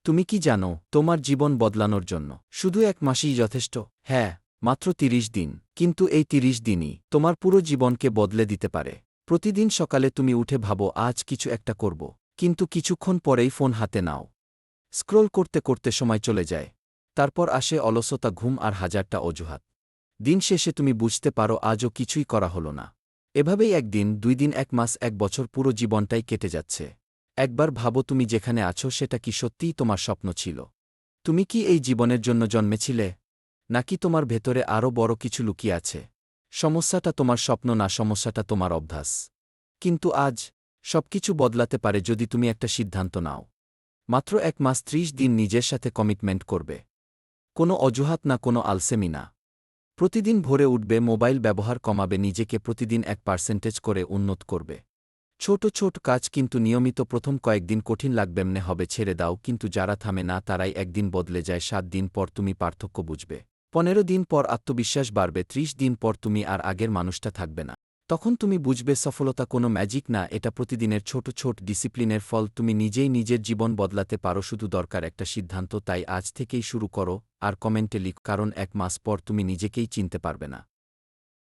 তুমি কি জানো তোমার জীবন বদলানোর জন্য শুধু 1 মাসই যথেষ্ট? হ্যাঁ, মাত্র 30 দিন। কিন্তু এই 30 দিনই তোমার পুরো জীবনকে বদলে দিতে পারে। প্রতিদিন সকালে তুমি উঠে ভাবো আজ কিছু একটা করব। কিন্তু কিছুক্ষণ পরেই ফোন হাতে নাও। স্ক্রোল করতে করতে সময় চলে যায়। তারপর আসে অলসতা, ঘুম আর হাজারটা অজুহাত। দিন শেষে তুমি বুঝতে পারো আজও কিছুই করা হলো না। এভাবেই 1 দিন, 2 দিন, 1 মাস, 1 বছর, পুরো জীবনটাই কেটে যাচ্ছে। একবার ভাবো তুমি যেখানে আছো সেটা কি সত্যিই তোমার স্বপ্ন ছিল? তুমি কি এই জীবনের জন্য জন্মেছিলে? নাকি তোমার ভেতরে আরও বড় কিছু লুকিয়ে আছে? সমস্যাটা তোমার স্বপ্ন না, সমস্যাটা তোমার অভ্যাস। কিন্তু আজ সবকিছু বদলাতে পারে যদি তুমি একটা সিদ্ধান্ত নাও। মাত্র 1 মাস, 30 দিন নিজের সাথে কমিটমেন্ট করবে। কোনো অজুহাত না, কোনো আলসেমি না। প্রতিদিন ভোরে উঠবে, মোবাইল ব্যবহার কমাবে, নিজেকে প্রতিদিন 1% করে উন্নত করবে। ছোট ছোট কাজ কিন্তু নিয়মিত। প্রথম কয়েকদিন কঠিন লাগবে, মনে হবে ছেড়ে দাও, কিন্তু যারা থামে না তারাই একদিন বদলে যায়। 7 দিন পর তুমি পার্থক্য বুঝবে। 15 দিন পর আত্মবিশ্বাস বাড়বে। 30 দিন পর তুমি আর আগের মানুষটা থাকবে না। তখন তুমি বুঝবে সফলতা কোনো ম্যাজিক না, এটা প্রতিদিনের ছোট ছোট ডিসিপ্লিনের ফল। তুমি নিজেই নিজের জীবন বদলাতে পারো, শুধু দরকার একটা সিদ্ধান্ত। তাই আজ থেকেই শুরু করো। আর কমেন্টে লিখ, কারণ 1 মাস পর তুমি নিজেকেই চিনতে পারবে না।